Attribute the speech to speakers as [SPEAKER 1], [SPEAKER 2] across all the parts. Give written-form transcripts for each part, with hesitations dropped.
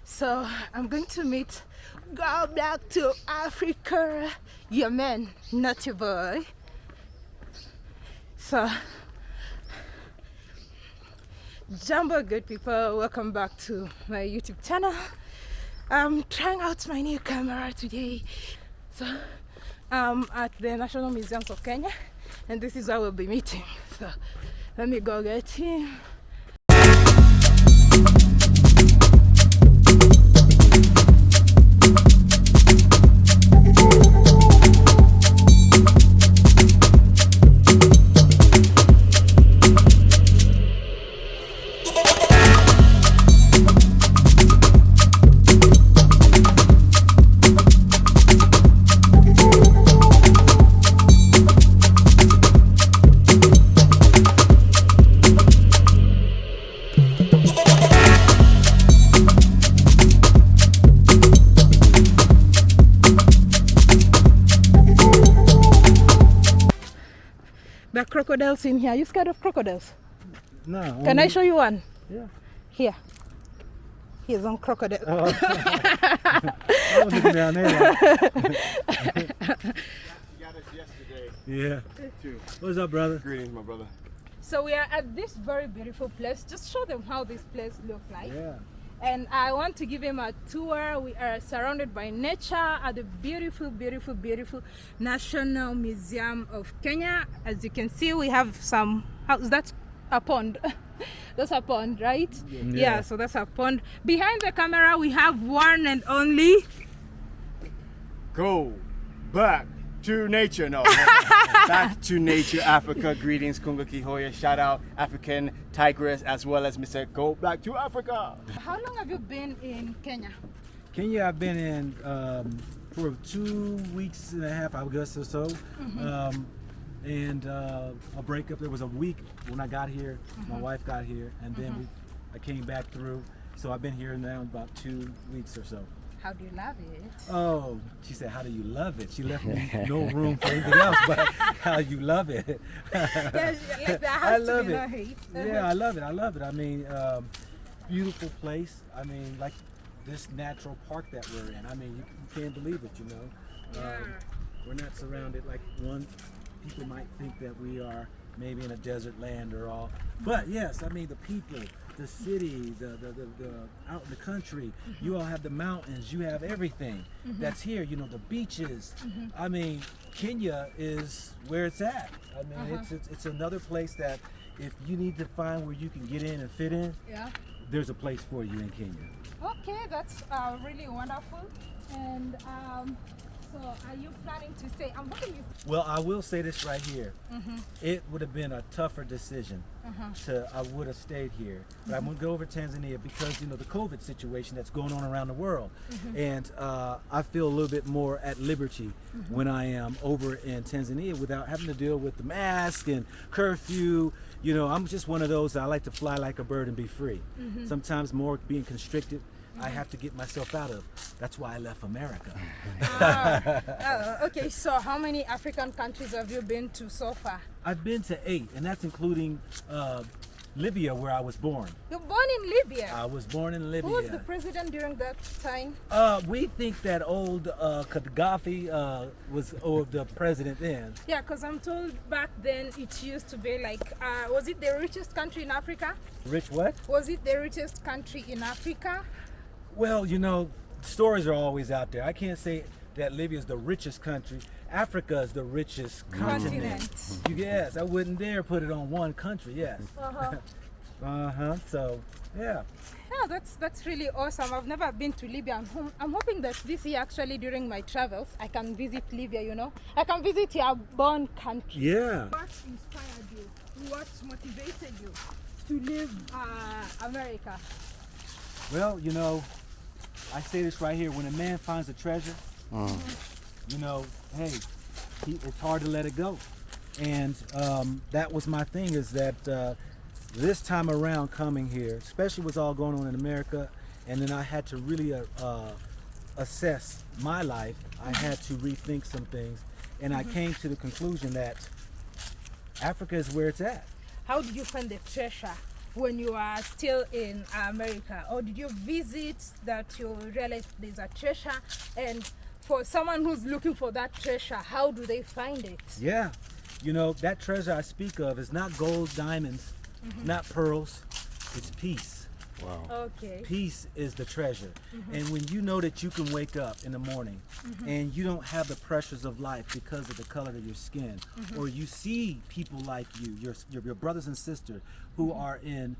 [SPEAKER 1] So I'm going to meet GoBlack2Africa, your man, not your boy. So, Jumbo good people, welcome back to my YouTube channel. I'm trying out my new camera today. So I'm at the National Museums of Kenya, and this is where we'll be meeting. So let me go get him. There are crocodiles in here. Are you scared of crocodiles?
[SPEAKER 2] No.
[SPEAKER 1] Can I show you one?
[SPEAKER 2] Yeah.
[SPEAKER 1] Here. Here's one crocodile.
[SPEAKER 2] Oh. I was looking down there. Like... yeah. What's up, brother?
[SPEAKER 3] Greetings, my brother.
[SPEAKER 1] So we are at this very beautiful place. Just show them how this place looks like.
[SPEAKER 2] Yeah.
[SPEAKER 1] And I want to give him a tour. We are surrounded by nature at the beautiful, beautiful, beautiful National Museum of Kenya. As you can see, we have some, that's a pond. That's a pond, right? Yeah, so that's a pond. Behind the camera, we have one and only.
[SPEAKER 3] Go back to nature. No, back to nature, Africa. Greetings, Kunga Kihoya. Shout out African TIGRESS as well as Mr. Go Black to Africa.
[SPEAKER 1] How long have you been in Kenya?
[SPEAKER 2] Kenya, I've been in for 2 weeks and a half, I guess, or so. And a breakup. There was a week when I got here. My wife got here, and then I came back through. So I've been here now about 2 weeks or so.
[SPEAKER 1] How do you love it?
[SPEAKER 2] Oh, she said, how do you love it? She left me no room for anything else, but how you love it.
[SPEAKER 1] Yeah, like that has
[SPEAKER 2] I
[SPEAKER 1] to
[SPEAKER 2] love
[SPEAKER 1] be
[SPEAKER 2] it.
[SPEAKER 1] no hate.
[SPEAKER 2] Yeah, I love it. I love it. I mean, beautiful place. I mean, like this natural park that we're in. I mean, you can't believe it, you know. We're not surrounded like people might think that we are maybe in a desert land or all. But yes, I mean, the people, the city, the out in the country, you all have the mountains, you have everything that's here, you know, the beaches. I mean, Kenya is where it's at. I mean, it's another place that if you need to find where you can get in and fit in, there's a place for you in Kenya.
[SPEAKER 1] Okay, that's really wonderful. And so are you planning to stay? I'm hoping you...
[SPEAKER 2] Well, I will say this right here. It would have been a tougher decision. I would have stayed here. But I'm going to go over to Tanzania because, you know, the COVID situation that's going on around the world. And I feel a little bit more at liberty when I am over in Tanzania without having to deal with the mask and curfew. You know, I'm just one of those that I like to fly like a bird and be free. Sometimes more being constricted, I have to get myself out of. That's why I left America.
[SPEAKER 1] Okay, so how many African countries have you been to so far?
[SPEAKER 2] I've been to 8, and that's including Libya, where I was born.
[SPEAKER 1] You're born in Libya?
[SPEAKER 2] I was born in Libya.
[SPEAKER 1] Who was the president during that time?
[SPEAKER 2] We think that old Gaddafi was the president then.
[SPEAKER 1] Yeah, because I'm told back then it used to be like, was it the richest country in Africa?
[SPEAKER 2] Rich what?
[SPEAKER 1] Was it the richest country in Africa?
[SPEAKER 2] Well, you know, stories are always out there. I can't say that Libya is the richest country. Africa is the richest continent. Yes, I wouldn't dare put it on one country, yes. So, yeah.
[SPEAKER 1] Yeah, that's really awesome. I've never been to Libya. I'm hoping that this year, actually, during my travels, I can visit Libya, you know. I can visit your born country.
[SPEAKER 2] Yeah.
[SPEAKER 1] What inspired you? What motivated you to leave America?
[SPEAKER 2] Well, you know, I say this right here. When a man finds a treasure, you know, hey, it's hard to let it go. And that was my thing, is that this time around coming here, especially what's all going on in America, and then I had to really assess my life. I had to rethink some things, and I came to the conclusion that Africa is where it's at.
[SPEAKER 1] How did you find the treasure? when you are still in America, or did you visit that you realized there's a treasure? And for someone who's looking for that treasure, how do they find it?
[SPEAKER 2] Yeah, you know, that treasure I speak of is not gold, diamonds, not pearls, it's peace.
[SPEAKER 3] Wow.
[SPEAKER 1] Okay.
[SPEAKER 2] Peace is the treasure. And when you know that you can wake up in the morning and you don't have the pressures of life because of the color of your skin, or you see people like you, your brothers and sisters who are in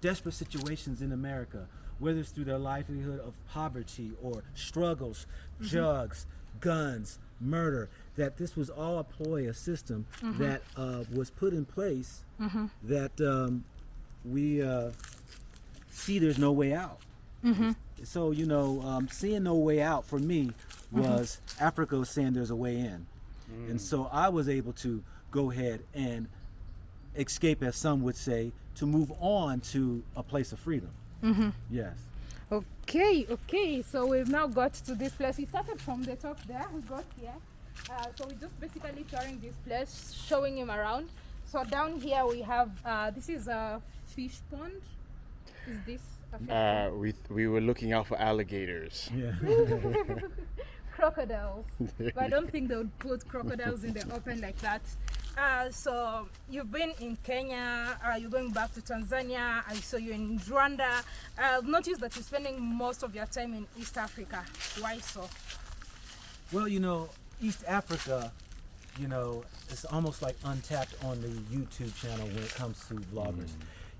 [SPEAKER 2] desperate situations in America, whether it's through their livelihood of poverty or struggles, drugs, guns, murder, that this was all a ploy, a system that was put in place that we see there's no way out. So, you know, seeing no way out for me was Africa was saying there's a way in. And so I was able to go ahead and escape, as some would say, to move on to a place of freedom. Yes.
[SPEAKER 1] Okay, so we've now got to this place. We started from the top there, we got here. So we're just basically touring this place, showing him around. So down here we have, this is a fish pond. Is this a fish pond?
[SPEAKER 3] We were looking out for alligators.
[SPEAKER 2] Yeah.
[SPEAKER 1] Crocodiles. But I don't think they would put crocodiles in the open like that. So you've been in Kenya, you're going back to Tanzania, I saw you in Rwanda. I've noticed that you're spending most of your time in East Africa. Why so?
[SPEAKER 2] Well, you know, East Africa, you know, it's almost like untapped on the YouTube channel when it comes to vloggers.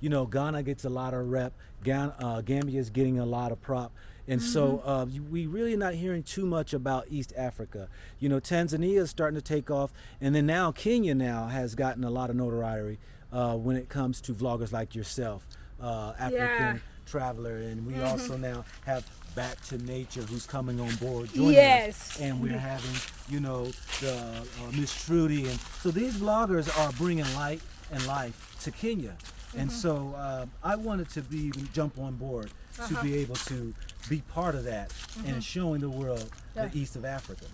[SPEAKER 2] You know, Ghana gets a lot of rep, Gambia is getting a lot of prop. And so we really not hearing too much about East Africa. You know, Tanzania is starting to take off, and then now Kenya now has gotten a lot of notoriety when it comes to vloggers like yourself, African traveler, and we also now have Back to Nature who's coming on board joining us, and we're having, you know, the Miss Trudy, and so these vloggers are bringing light and life to Kenya. And so I wanted to jump on board to be able to be part of that and showing the world the east of Africa.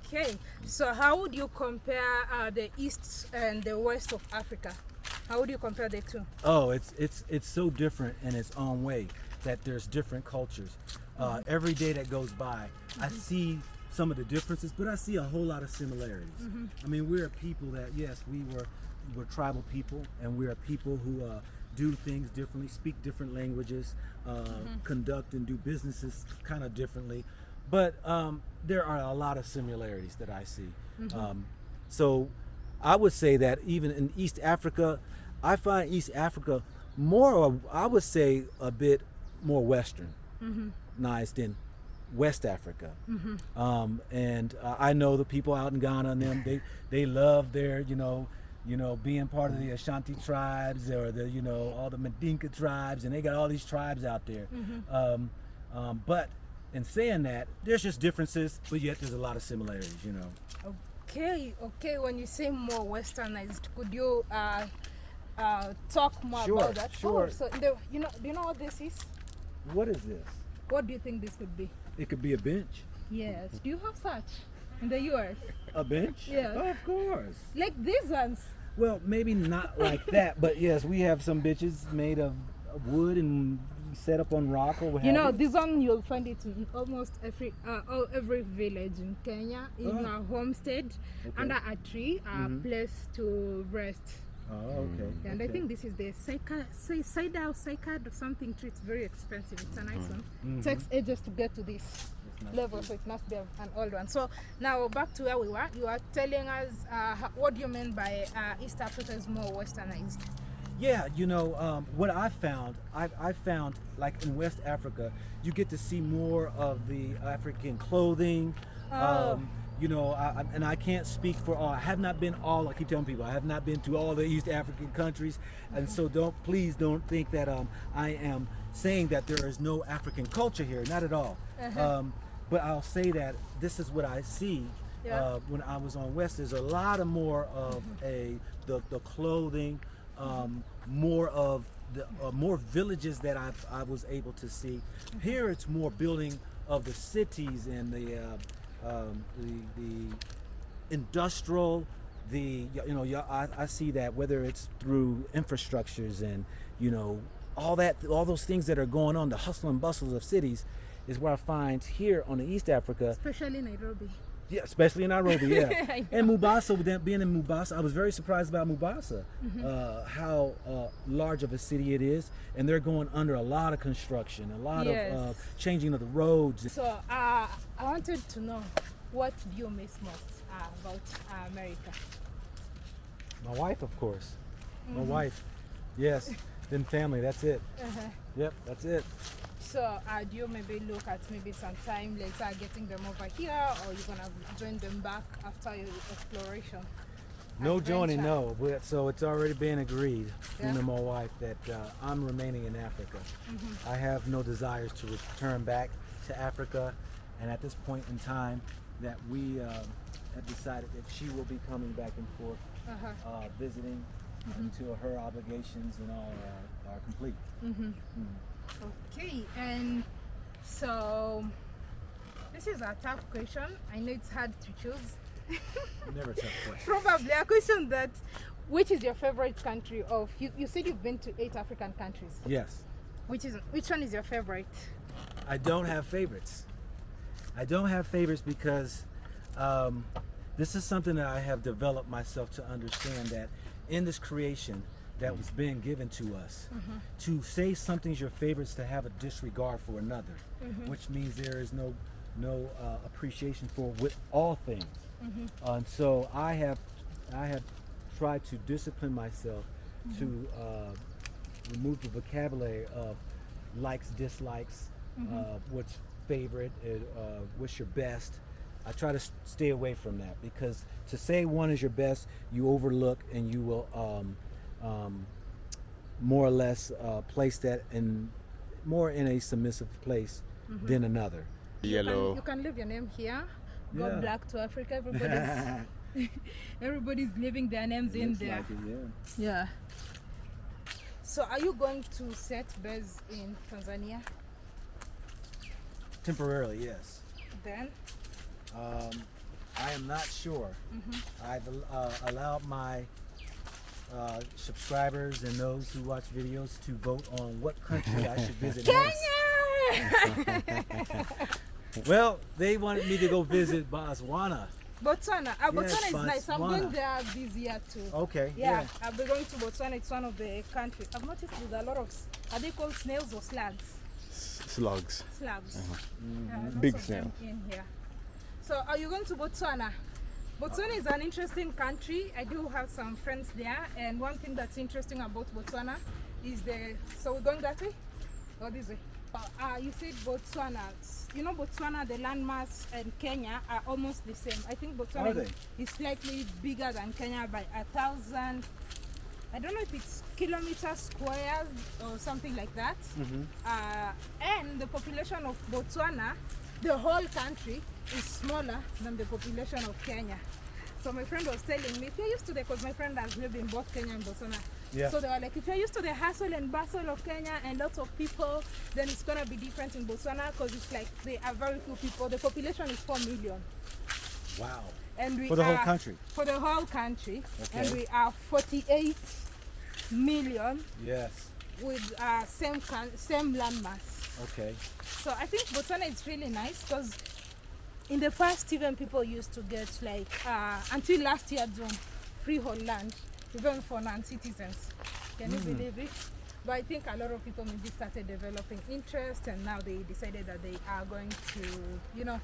[SPEAKER 1] Okay, so how would you compare the east and the west of Africa? How would you compare the two?
[SPEAKER 2] Oh, it's so different in its own way that there's different cultures. Every day that goes by, I see some of the differences, but I see a whole lot of similarities. I mean, we're a people that, yes, we're tribal people, and we're a people who do things differently, speak different languages, conduct and do businesses kind of differently, but there are a lot of similarities that I see. So I would say that even in East Africa, I find East Africa more, I would say, a bit more westernized than West Africa. And I know the people out in Ghana and them, they love their, you know, being part of the Ashanti tribes, or the, you know, all the Mandinka tribes, and they got all these tribes out there. But in saying that, there's just differences, but yet there's a lot of similarities, you know.
[SPEAKER 1] Okay. When you say more westernized, could you talk more about that?
[SPEAKER 2] Sure.
[SPEAKER 1] Oh, so do you know what this is?
[SPEAKER 2] What is this?
[SPEAKER 1] What do you think this could be?
[SPEAKER 2] It could be a bench.
[SPEAKER 1] Yes. Do you have such in the US?
[SPEAKER 2] A bench?
[SPEAKER 1] Yeah.
[SPEAKER 2] Oh, of course.
[SPEAKER 1] Like these ones?
[SPEAKER 2] Well, maybe not like that, but yes, we have some benches made of wood and set up on rock or what
[SPEAKER 1] You
[SPEAKER 2] have
[SPEAKER 1] know, this one you'll find it in almost every village in Kenya, in a homestead, under a tree, a place to rest.
[SPEAKER 2] Oh, okay.
[SPEAKER 1] And I think this is the cider or something tree. It's very expensive. It's a nice one. It takes ages to get to this level, so it must be an old one. So now back to where we were. You are telling us what do you mean by East Africa is more westernized?
[SPEAKER 2] Yeah, you know, what I found like in West Africa, you get to see more of the African clothing. You know, I can't speak for all. I have not been all. I keep telling people I have not been to all the East African countries, and so please don't think that I am saying that there is no African culture here. Not at all. But I'll say that this is what I see. When I was on West, there's a lot of more of the clothing, more of the more villages that I was able to see. Here it's more building of the cities and the industrial, I see that whether it's through infrastructures and you know, all those things that are going on, the hustle and bustle of cities, is what I find here on the East Africa.
[SPEAKER 1] Especially Nairobi.
[SPEAKER 2] Yeah, especially in Nairobi, yeah.
[SPEAKER 1] I know.
[SPEAKER 2] And Mombasa, with that being in Mombasa, I was very surprised about Mombasa, how large of a city it is. And they're going under a lot of construction, a lot of changing of the roads.
[SPEAKER 1] So I wanted to know, what do you miss most about America?
[SPEAKER 2] My wife, of course. My wife, yes. Then family, that's it. Yep, that's it.
[SPEAKER 1] So do you maybe look at maybe some time later getting them over here, or you're gonna join them back after your exploration?
[SPEAKER 2] No
[SPEAKER 1] adventure?
[SPEAKER 2] joining, no. So it's already been agreed
[SPEAKER 1] Yeah.
[SPEAKER 2] with my wife that I'm remaining in Africa. I have no desires to return back to Africa, and at this point in time that we have decided that she will be coming back and forth, visiting until her obligations and all are complete.
[SPEAKER 1] Okay, and so this is a tough question. I know it's hard to choose.
[SPEAKER 2] Never a tough question.
[SPEAKER 1] Probably a question that, which is your favorite country of, you said you've been to 8 African countries.
[SPEAKER 2] Yes.
[SPEAKER 1] Which one is your favorite?
[SPEAKER 2] I don't have favorites. I don't have favorites because this is something that I have developed myself to understand, that in this creation that was being given to us, to say something's your favorites, to have a disregard for another, which means there is no appreciation for with all things. And so I have tried to discipline myself to remove the vocabulary of likes, dislikes, what's favorite, what's your best. I try to stay away from that, because to say one is your best, you overlook and you will more or less place that more in a submissive place than another.
[SPEAKER 3] Yellow.
[SPEAKER 1] You can leave your name here.
[SPEAKER 2] Yeah.
[SPEAKER 1] GoBlack2Africa. Everybody's leaving their names in there.
[SPEAKER 2] Like it,
[SPEAKER 1] Yeah. So are you going to set base in Tanzania
[SPEAKER 2] temporarily, yes.
[SPEAKER 1] then?
[SPEAKER 2] I am not sure. I've allowed my subscribers and those who watch videos to vote on what country I should visit next.
[SPEAKER 1] Kenya!
[SPEAKER 2] Well, they wanted me to go visit Botswana.
[SPEAKER 1] Botswana. Botswana
[SPEAKER 2] Yes,
[SPEAKER 1] is nice. I'm
[SPEAKER 2] Botswana.
[SPEAKER 1] going there this year too.
[SPEAKER 2] Okay.
[SPEAKER 1] Yeah, I'll be going to Botswana. It's one of the countries. I've noticed there's a lot of, are they called snails or slugs?
[SPEAKER 3] Slugs.
[SPEAKER 1] Slugs. Lots
[SPEAKER 3] Big
[SPEAKER 1] of them
[SPEAKER 3] snail.
[SPEAKER 1] in here. So are you going to Botswana? Botswana is an interesting country. I do have some friends there, and one thing that's interesting about Botswana is so we're going that way? Or this way? You said Botswana. You know, Botswana, the landmass, and Kenya are almost the same. I think Botswana is slightly bigger than Kenya by 1,000. I don't know if it's kilometers squared or something like that. And the population of Botswana, the whole country, is smaller than the population of Kenya. So my friend was telling me, if you're used to because my friend has lived in both Kenya and Botswana.
[SPEAKER 2] Yeah.
[SPEAKER 1] So they were like, if you're used to the hustle and bustle of Kenya and lots of people, then it's gonna be different in Botswana, because it's like they are very few people. The population is 4 million.
[SPEAKER 2] Wow.
[SPEAKER 1] And we
[SPEAKER 2] For the whole
[SPEAKER 1] are-
[SPEAKER 2] country?
[SPEAKER 1] For the whole country.
[SPEAKER 2] Okay.
[SPEAKER 1] And we are 48 million
[SPEAKER 2] Yes.
[SPEAKER 1] with same landmass.
[SPEAKER 2] Okay.
[SPEAKER 1] So I think Botswana is really nice, because in the past even people used to get like until last year June, freehold land even for non-citizens. Can you believe it? But I think a lot of people maybe started developing interest, and now they decided that they are going to,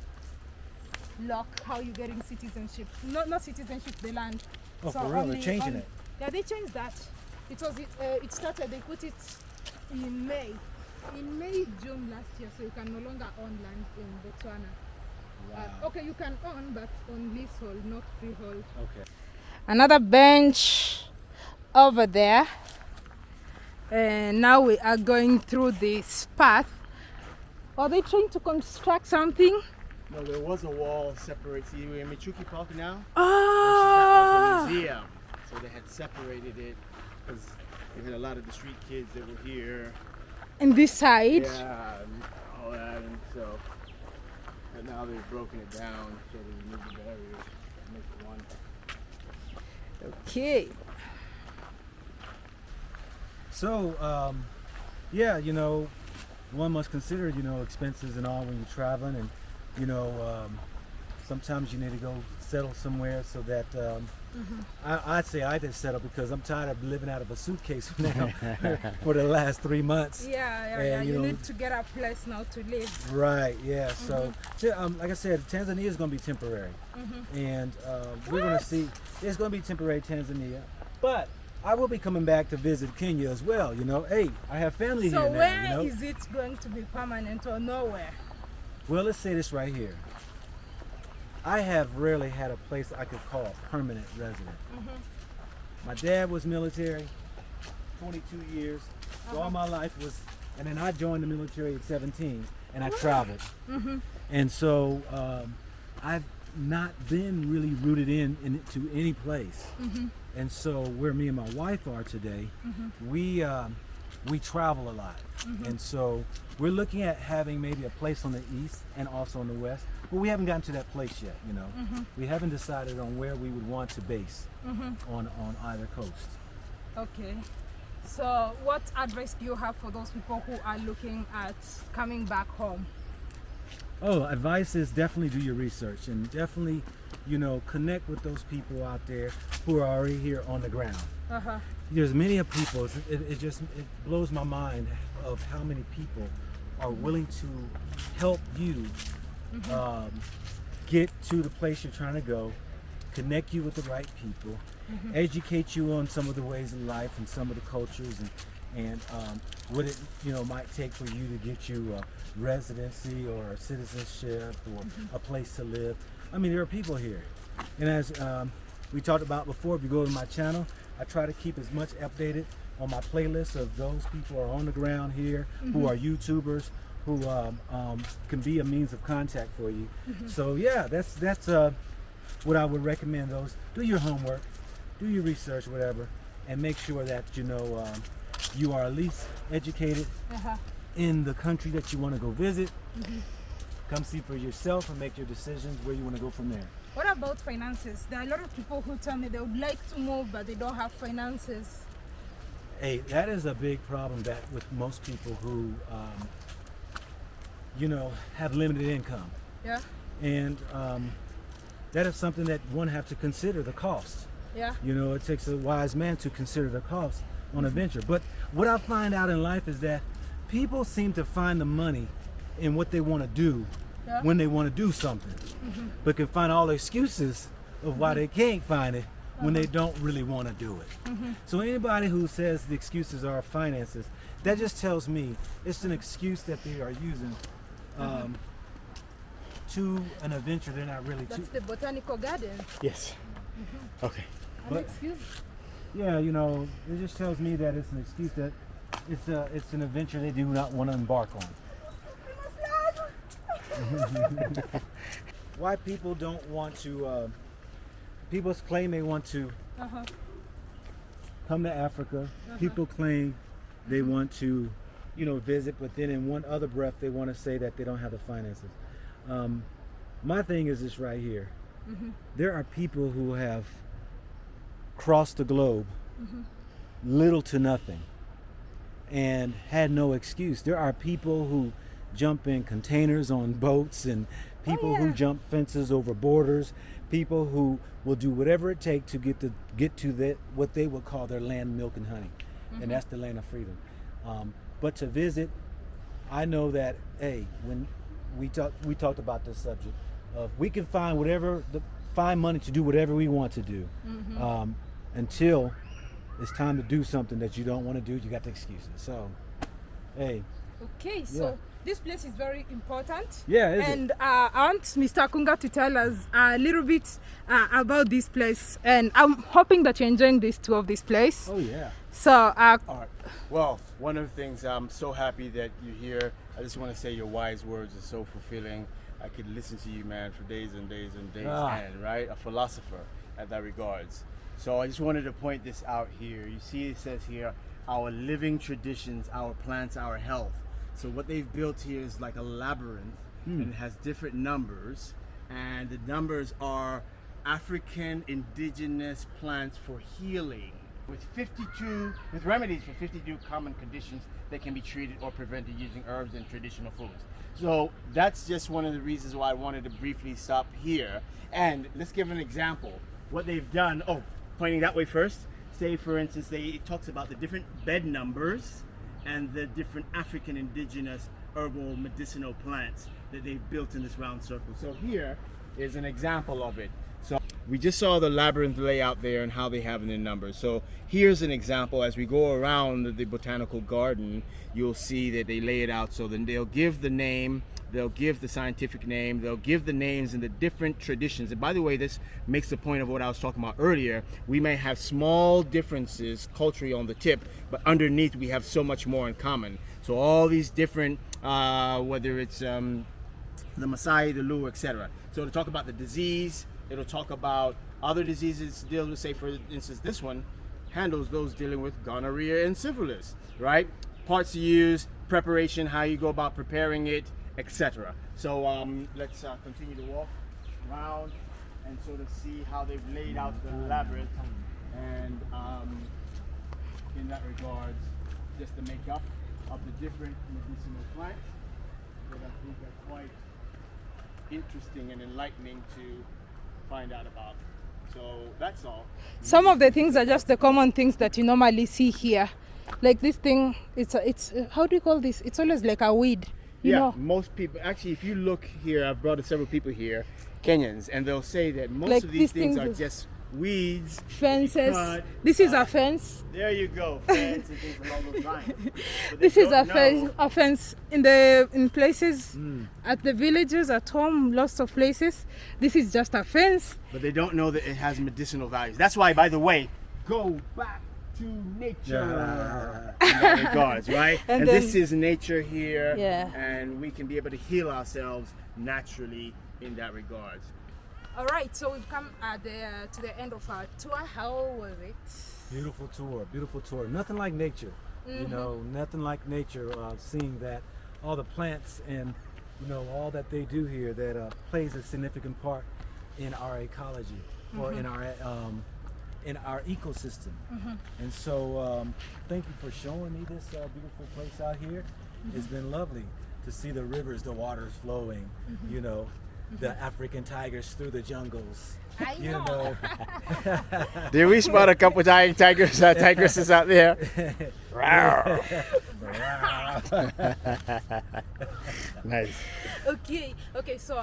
[SPEAKER 1] lock how you getting citizenship. Not citizenship, the land.
[SPEAKER 2] Oh, for real? They're changing it?
[SPEAKER 1] Yeah, they changed that. It started, they put it in May. In May, June last year, so you can no longer own land in Botswana.
[SPEAKER 2] Wow.
[SPEAKER 1] Okay, you can own, but on leasehold, not freehold.
[SPEAKER 2] Okay.
[SPEAKER 1] Another bench over there. And now we are going through this path. Are they trying to construct something?
[SPEAKER 3] No, there was a wall separate. See, we're in Michuki Park now.
[SPEAKER 1] Oh!
[SPEAKER 3] Versus that was a museum. So they had separated it because we had a lot of the street kids that were here.
[SPEAKER 1] And this side?
[SPEAKER 3] Yeah, and all that, and so. And now they've broken it down, so they removed the barriers to make it one.
[SPEAKER 1] Okay.
[SPEAKER 2] So, yeah, one must consider, expenses and all when you're traveling, and sometimes you need to go settle somewhere so that I'd say I did settle because I'm tired of living out of a suitcase now for the last 3 months.
[SPEAKER 1] Yeah. You need to get a place now to live.
[SPEAKER 2] Right, yeah. So, like I said, Tanzania is going to be temporary. And we're going to see, it's going to be temporary Tanzania. But I will be coming back to visit Kenya as well, Hey, I have family here now,
[SPEAKER 1] So where is it going to be permanent or nowhere?
[SPEAKER 2] Well, let's say this right here. I have rarely had a place I could call permanent resident. My dad was military, 22 years. So all my life was, and then I joined the military at 17, and I traveled. And so I've not been really rooted into any place. And so where me and my wife are today, we travel a lot. And so we're looking at having maybe a place on the east and also on the west, but we haven't gotten to that place yet, We haven't decided on where we would want to base on either coast.
[SPEAKER 1] Okay. So what advice do you have for those people who are looking at coming back home?
[SPEAKER 2] Oh, advice is definitely do your research and definitely, connect with those people out there who are already here on the ground. There's many of people, it blows my mind of how many people are willing to help you get to the place you're trying to go, connect you with the right people, educate you on some of the ways of life and some of the cultures and what it might take for you to get you a residency or a citizenship or a place to live. I mean, there are people here, and as we talked about before, if you go to my channel, I try to keep as much updated on my playlist of those people who are on the ground here, who are YouTubers, who can be a means of contact for you. So yeah, that's what I would recommend. Those, do your homework, do your research, whatever, and make sure that you are at least educated in the country that you want to go visit. Come see for yourself and make your decisions where you want to go from there.
[SPEAKER 1] What about finances? There are a lot of people who tell me they would like to move, but they don't have finances.
[SPEAKER 2] Hey, that is a big problem that with most people who, have limited income.
[SPEAKER 1] Yeah.
[SPEAKER 2] And that is something that one have to consider, the cost.
[SPEAKER 1] Yeah.
[SPEAKER 2] It takes a wise man to consider the cost on a venture. But what I find out in life is that people seem to find the money in what they want to do when they want to do something, but can find all the excuses of why they can't find it when they don't really want to do it. So anybody who says the excuses are finances, that just tells me it's an excuse that they are using to an adventure they're not really
[SPEAKER 1] That's the botanical garden.
[SPEAKER 3] Yes. Okay.
[SPEAKER 1] An excuse.
[SPEAKER 2] Yeah, it just tells me that it's an excuse that it's an adventure they do not want to embark on. Why people don't want to, people claim they want to come to Africa. People claim they want to, visit, but then in one other breath they want to say that they don't have the finances. My thing is this right here. There are people who have crossed the globe little to nothing and had no excuse. There are people who jump in containers on boats and people who jump fences over borders, people who will do whatever it takes to get to that what they would call their land, milk and honey, and that's the land of freedom. But to visit, I know that when we talked about this subject of we can find find money to do whatever we want to do until it's time to do something that you don't want to do. You got the excuses. So, hey.
[SPEAKER 1] Okay, so this place is very important.
[SPEAKER 2] Yeah,
[SPEAKER 1] and I want Mr. Kunga to tell us a little bit about this place, and I'm hoping that you're enjoying this tour of this place.
[SPEAKER 2] Oh yeah.
[SPEAKER 1] So,
[SPEAKER 3] All right. Well, one of the things I'm so happy that you're here. I just want to say your wise words are so fulfilling. I could listen to you, man, for days and days and days. And right, a philosopher at that regards. So I just wanted to point this out here. You see, it says here, our living traditions, our plants, our health. So what they've built here is like a labyrinth, and it has different numbers, and the numbers are African indigenous plants for healing. with remedies for 52 common conditions that can be treated or prevented using herbs and traditional foods. So that's just one of the reasons why I wanted to briefly stop here. And let's give an example. What they've done, pointing that way first, say for instance, it talks about the different bed numbers and the different African indigenous herbal medicinal plants that they've built in this round circle. So here is an example of it. So we just saw the labyrinth layout there and how they have it in numbers. So here's an example. As we go around the botanical garden, you'll see that they lay it out. So then they'll give the name, they'll give the scientific name, they'll give the names and the different traditions. And by the way, this makes the point of what I was talking about earlier. We may have small differences culturally on the tip, but underneath we have so much more in common. So all these different, whether it's the Maasai, the Luo, etc. So to talk about the disease, it'll talk about other diseases, deal with, say for instance, this one handles those dealing with gonorrhea and syphilis, right? Parts to use, preparation, how you go about preparing it, etc. So let's continue to walk around and sort of see how they've laid out the labyrinth, and in that regards, just the makeup of the different medicinal plants that I think are quite interesting and enlightening to find out about. So that's all.
[SPEAKER 1] Some of the things are just the common things that you normally see here. Like this thing, it's how do you call this? It's always like a weed. You know?
[SPEAKER 3] Most people, actually, if you look here, I've brought several people here, Kenyans, and they'll say that most
[SPEAKER 1] like
[SPEAKER 3] of these things are just weeds,
[SPEAKER 1] fences. This is a fence.
[SPEAKER 3] There you go, fence and things along those lines.
[SPEAKER 1] This is a fence in places at the villages, at home, lots of places. This is just a fence.
[SPEAKER 3] But they don't know that it has medicinal values. That's why, by the way, go back to nature in that regards, right? And this is nature here, and we can be able to heal ourselves naturally in that regards.
[SPEAKER 1] All right, so we've come to the end of our tour. How was it?
[SPEAKER 2] Beautiful tour, beautiful tour. Nothing like nature, you know, nothing like nature. Seeing that all the plants and, you know, all that they do here that plays a significant part in our ecology or in our ecosystem. And so thank you for showing me this beautiful place out here. It's been lovely to see the rivers, the waters flowing, you know, the African tigers through the jungles.
[SPEAKER 1] I know.
[SPEAKER 3] Did we spot a couple tigresses out there? Nice.
[SPEAKER 1] Okay, so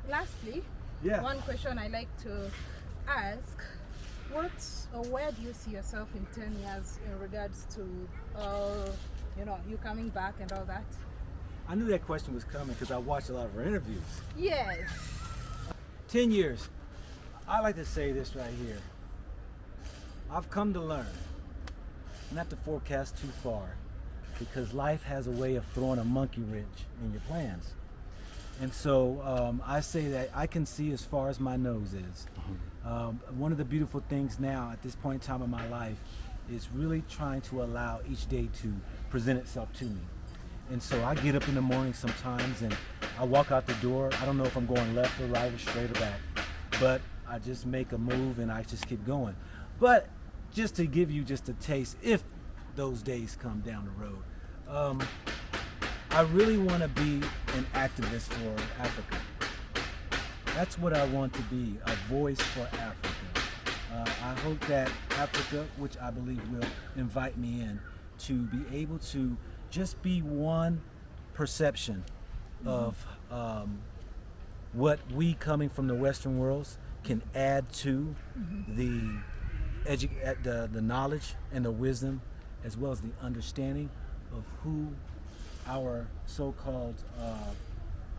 [SPEAKER 1] lastly, one question I like to ask: where do you see yourself in 10 years in regards to you know, you coming back and all that?
[SPEAKER 2] I knew that question was coming because I watched a lot of her interviews.
[SPEAKER 1] Yes.
[SPEAKER 2] 10 years. I like to say this right here. I've come to learn not to forecast too far, because life has a way of throwing a monkey wrench in your plans. And so I say that I can see as far as my nose is. One of the beautiful things now at this point in time in my life is really trying to allow each day to present itself to me. And so I get up in the morning sometimes and I walk out the door. I don't know if I'm going left or right or straight or back, but I just make a move and I just keep going. But just to give you just a taste, if those days come down the road, I really want to be an activist for Africa. That's what I want to be, a voice for Africa. I hope that Africa, which I believe will invite me in, to be able to just be one perception of what we coming from the Western worlds can add to the knowledge and the wisdom, as well as the understanding of who our so-called,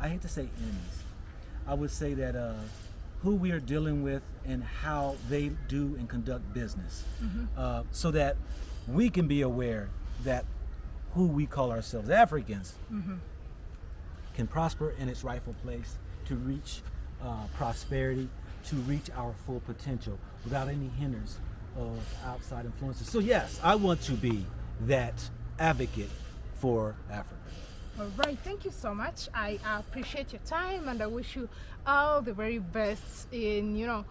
[SPEAKER 2] I hate to say enemies, I would say that who we are dealing with and how they do and conduct business, so that we can be aware that who we call ourselves Africans can prosper in its rightful place, to reach prosperity, to reach our full potential without any hindrance of outside influences. So yes, I want to be that advocate for Africa.
[SPEAKER 1] All right, thank you so much. I appreciate your time, and I wish you all the very best in your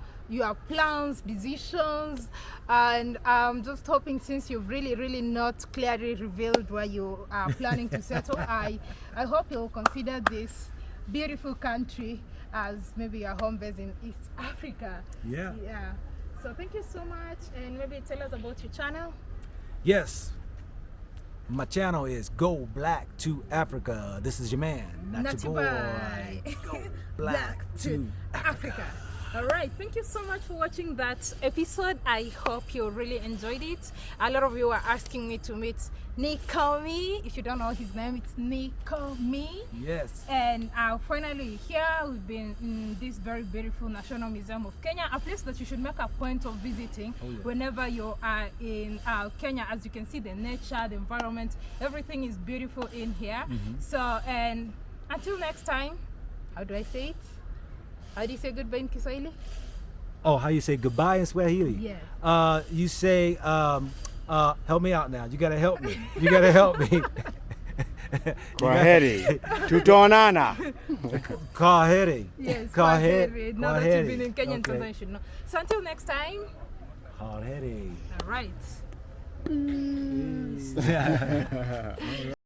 [SPEAKER 1] plans, decisions, and I'm just hoping, since you've really not clearly revealed where you are planning to settle, I hope you'll consider this beautiful country as maybe your home base in East Africa.
[SPEAKER 2] Yeah.
[SPEAKER 1] Yeah. So thank you so much, and maybe tell us about your channel.
[SPEAKER 2] Yes. My channel is GoBlack2Africa. This is your man, not your boy.
[SPEAKER 1] GoBlack2Africa. All right, thank you so much for watching that episode. I hope you really enjoyed it. A lot of you are asking me to meet Nikomi. If you don't know his name, it's Nikomi.
[SPEAKER 2] Yes.
[SPEAKER 1] And finally here we've been in this very beautiful National Museum of Kenya, a place that you should make a point of visiting whenever you are in Kenya. As you can see, the nature, the environment, everything is beautiful in here. So, and until next time, how do I say it? How do you say goodbye in Kiswahili?
[SPEAKER 2] Oh, how you say goodbye in Swahili?
[SPEAKER 1] Yeah.
[SPEAKER 2] You say, help me out now. You gotta help me. You gotta help me.
[SPEAKER 3] Kwaheri. Tutaonana.
[SPEAKER 2] Kwaheri.
[SPEAKER 1] Yes,
[SPEAKER 2] Kwaheri.
[SPEAKER 1] Now that you've been in Kenya,
[SPEAKER 2] Okay.
[SPEAKER 1] you should know. So until next time.
[SPEAKER 2] Kwaheri.
[SPEAKER 1] All right.